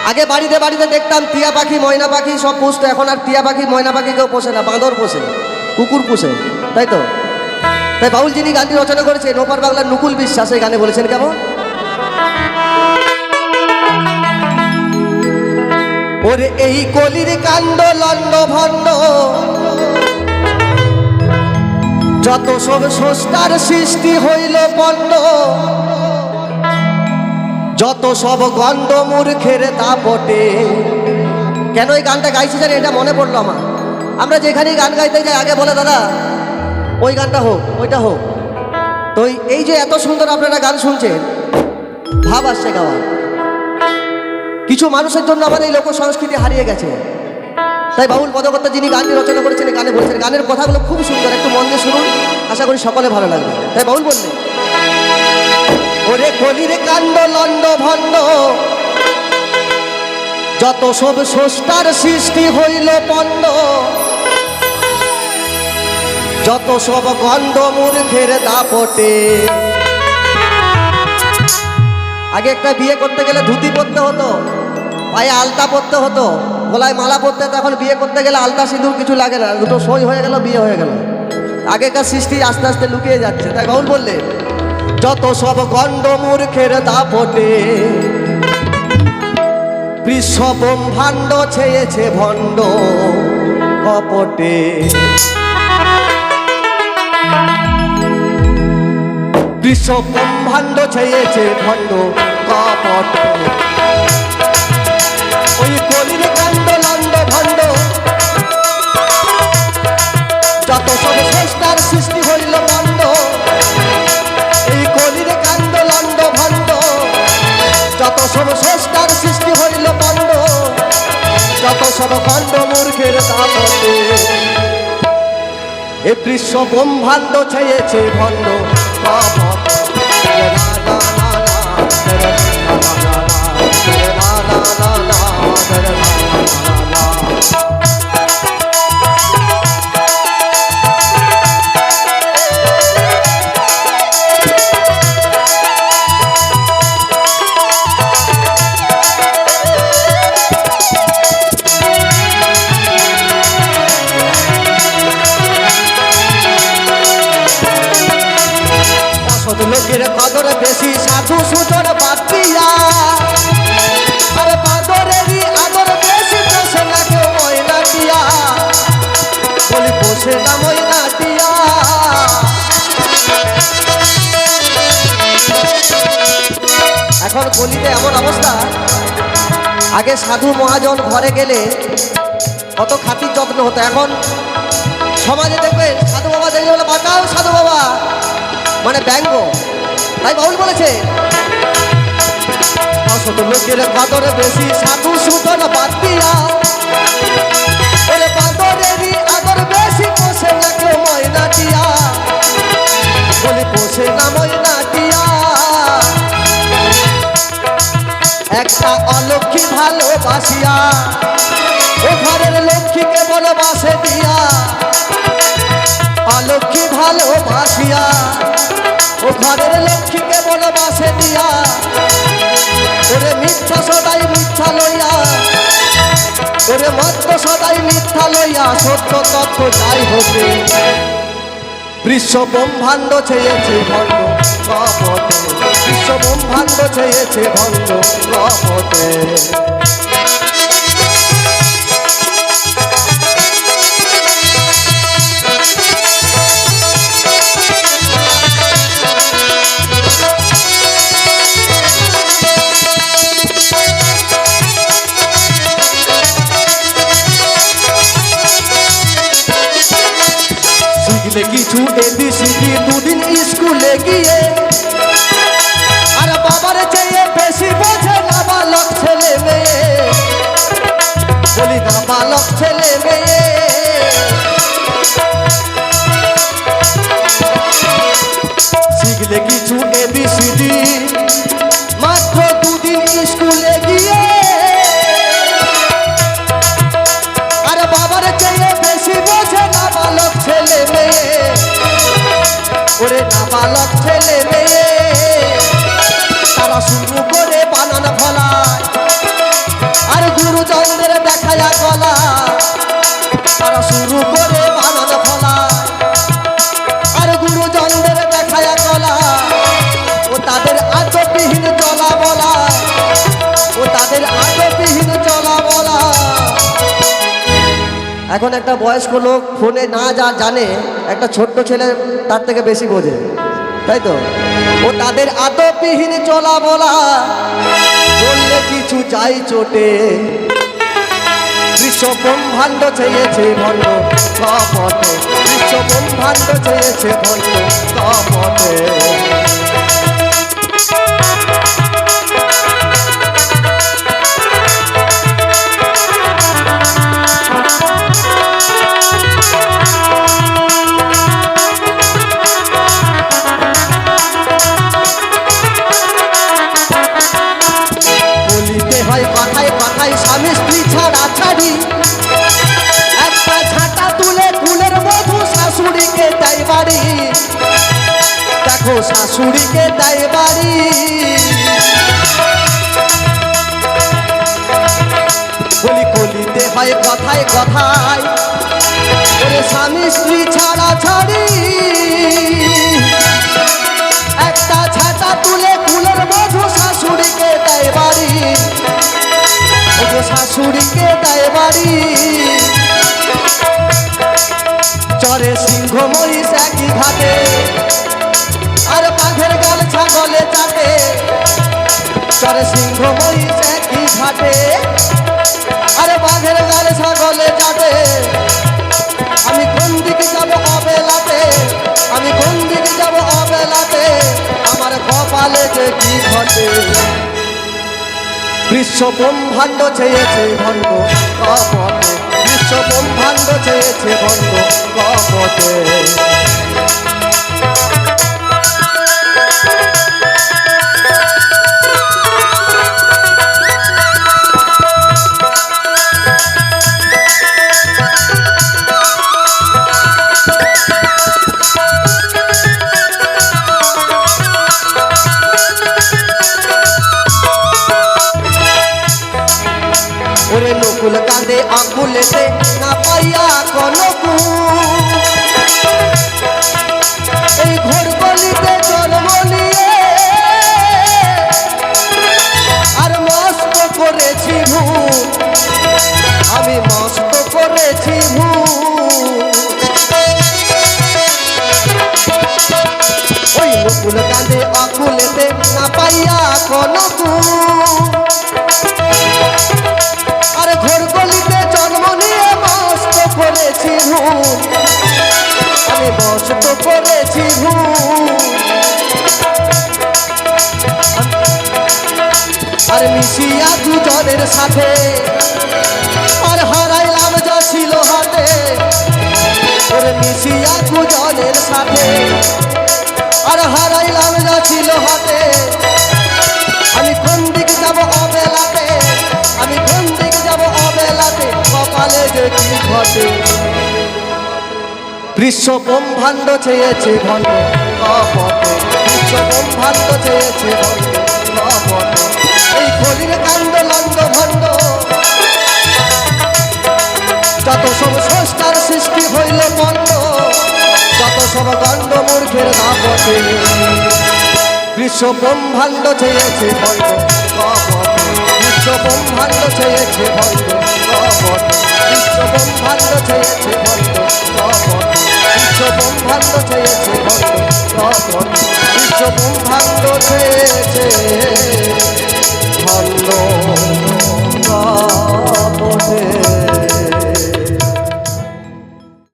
আগে বাড়িতে বাড়িতে দেখতাম টিয়া পাখি ময়না পাখি সব পুষতো, এখন আর টিয়া পাখি ময়না পাখি কেউ পোষে না, বাঁদর পোষে, কুকুর পোষে, তাই তো? তাই বাউল যিনি গানটি রচনা করেছেন ওপার বাংলার নকুল বিশ্বাস এই গানে বলেছেন কেমন, ওরে এই কলির কাণ্ড লন্ড ভণ্ড যত সব স্রষ্টার সৃষ্টি হইল পণ্ড, যত সব গণ্ড মূর্খের দাপটে। কেন এই গানটা গাইছি জানি, এটা মনে পড়লো আমার। আমরা যেখানেই গান গাইতে যাই আগে বলে দাদা ওই গানটা হোক ওইটা হোক। তো এই যে এত সুন্দর আপনারা গান শুনছেন, ভাব আসছে গাওয়ার। কিছু মানুষের জন্য আমাদের এই লোক সংস্কৃতি হারিয়ে গেছে। তাই বাউল পদকর্তা যিনি গানটি রচনা করেছেন গানে বলেছেন, গানের কথাগুলো খুব সুন্দর, একটু মন দিয়ে শুনুন, আশা করি সকলে ভালো লাগবে। তাই বাউল বললেন, ওরে কলির কাণ্ড লন্ড ভণ্ড যত সব স্রষ্টার সৃষ্টি হইল পণ্ড, যত সব গণ্ড মূর্খের দাপটে। আগে একটা বিয়ে করতে গেলে ধুতি পরতে হতো, পায়ে আলতা পরতে হতো, গলায় মালা পরতে হতো। এখন বিয়ে করতে গেলে আলতা সিঁদুর কিছু লাগে না, দুটো সই হয়ে গেল, বিয়ে হয়ে গেল। আগেকার সৃষ্টি আস্তে আস্তে লুকিয়ে যাচ্ছে। তাই বাউল বললেন, যত সব গণ্ড মূর্খের দাপটে, বিশ্ব ব্রহ্মাণ্ড ছেয়েছে ভণ্ড কপটে। বিশ্ব ব্রহ্মাণ্ড ছেয়েছে ভণ্ড কপটে। ওই কলির কাণ্ড লন্ড ভণ্ড যত সব স্রষ্টার সৃষ্টি হইল পণ্ড, এই কলির কাণ্ড লন্ড ভণ্ড যত সব স্রষ্টার সৃষ্টি হইল পণ্ড, যত সব খণ্ড মূর্খের দাপটে। এ বিশ্ব ব্রহ্মাণ্ড ছেয়েছে ভণ্ড লোকের কদর বেশি সাধু সুজন বাদ দিয়া, আরে বাদরেরই আদর বেশি, পোষে না কেউ ময়না টিয়া, বলি পোষে না ময়না টিয়া। এখন গলিতে এমন অবস্থা, আগে সাধু মহাজন ঘরে গেলে কত খাতির যত্ন হতো, এখন সমাজে দেখবে সাধু বাবা দেখলে বলে বাঁচাও সাধু বাবা, মানে ব্যঙ্গ। তাই বাউল বলেছে, লোকের কদর বেশি সাধু সুজন বাদ দিয়া, বাদরেরই আদর বেশি, পোষে না কেউ ময়না টিয়া, বলি পোষে না ময়না টিয়া। একটা অলক্ষী ভালোবাসিয়া ও ঘরের লক্ষ্মীকে ভালোবাসে দিয়া, অলক্ষী ভালোবাসিয়া ও ঘরের লক্ষ্মীকে ভালোবাসে দিয়া, ওরে মিথ্যা সদাই মিথ্যা লইয়া, ওরে মত্ত সদাই মিথ্যা লইয়া, সত্য তত্ত্ব যাই হতে। বিশ্ব ব্রহ্মাণ্ড ছেয়েছে ভণ্ড কপটে, বিশ্ব ব্রহ্মাণ্ড ছেয়েছে ভণ্ড কপটে। কিছু এবিসিডি দুদিন স্কুলে গিয়ে, আর বাবার চেয়ে বেশি বোঝে নাবালক ছেলে মেয়ে, বলি নাবালক ছেলে মেয়ে। শিখলে কিছু এবিসিডি মাত্র দুদিন স্কুলে গিয়ে, আর বাবার চেয়ে বেশি বোঝে নাবালক ছেলে মেয়ে, ওরে নাবালক ছেলে মেয়ে। তারা শুরু করে বানান ফলায়, এখন একটা বয়স্ক লোক ফোনে না যা জানে একটা ছোট্ট ছেলে তার থেকে বেশি বোঝে, তাই তো? ও তাদের আদববিহীন চলা বলা, বললে কিছু যাই চোটে। বিশ্ব ব্রহ্মাণ্ড চেয়েছে ভণ্ড কপটে, বিশ্ব ব্রহ্মাণ্ড চেয়েছে ভণ্ড কপটে। কথায় কথায় স্বামী স্ত্রী ছাড়া ছাড়ি, একটা ঝাঁটা তুলে কুলের মধু শাশুড়িকে দেয় বাড়ি। দেখো শাশুড়িকে দেয় বাড়ি। বলি কলিতে হয় কথায় কথায়, স্বামী স্ত্রী ছাড়া ছাড়ি, একটা ঝাঁটা তুলে কুলের মধু শাশুড়িকে দেয় বাড়ি। শাশুড়িকে দেয় বাড়ি। চরে সিংহ মহিষ একই ঘাটে, আর বাঘের গাল ছাগলে চাটে। চরে সিংহ মহিষ একই ঘাটে, আর বাঘের গাল ছাগলে চাটে। আমি কোন দিকে যাব অবেলাতে, আমি কোন দিকে যাব অবেলাতে, আমার কপালে যে কি ঘটে। বিশ্ব ব্রহ্মাণ্ড চেয়েছে ভণ্ড কপটে, বিশ্ব ব্রহ্মাণ্ড চেয়েছে ভণ্ড কপটে। ওরে নকুল কাঁদে আকুলেতে না পাইয়া কনকু, এই ঘোর গলিতে জন্ম নিয়ে আর মস্ত করেছি ভূত, আমি মস্ত করেছি ভূত। ওই নকুল কাঁদে আকুলেতে না পাইয়া কনকু, আর ঘোর গলিতে জন্ম নিয়ে মস্ত করেছি ভূত, আমি মস্ত করেছি ভূত। আর মিশিয়া দুজনের সাথে আর হারাইলাম যা ছিল হাতে। আর মিশিয়া দুজনের সাথে আর হারাইলাম যা ছিল হাতে। আমি কোন দিকে যাব অবেলাতে, আমি কোন দিকে যাব অবেলাতে, কপালে যে কি ঘটে। বিশ্ব ব্রহ্মাণ্ড চেয়েছে ভণ্ড কপটে, বিশ্ব ব্রহ্মাণ্ড চেয়েছে ভণ্ড কপটে। এই কলির কাণ্ড লণ্ড ভণ্ড, যত সব স্রষ্টার সৃষ্টি হইল পণ্ড, যত সব গণ্ড মূর্খের দাপটে। বিশ্ব ব্রহ্মাণ্ড চেয়েছে ভণ্ড কপটে, বিশ্ব ব্রহ্মাণ্ড চেয়েছে ভণ্ড কপটে, বিশ্ব ব্রহ্মাণ্ড চেয়েছে ভণ্ড কপটে, বিশ্ব ব্রহ্মাণ্ড চেয়েছে ভণ্ড কপটে, বিশ্ব ব্রহ্মাণ্ড চেয়েছে ভণ্ড।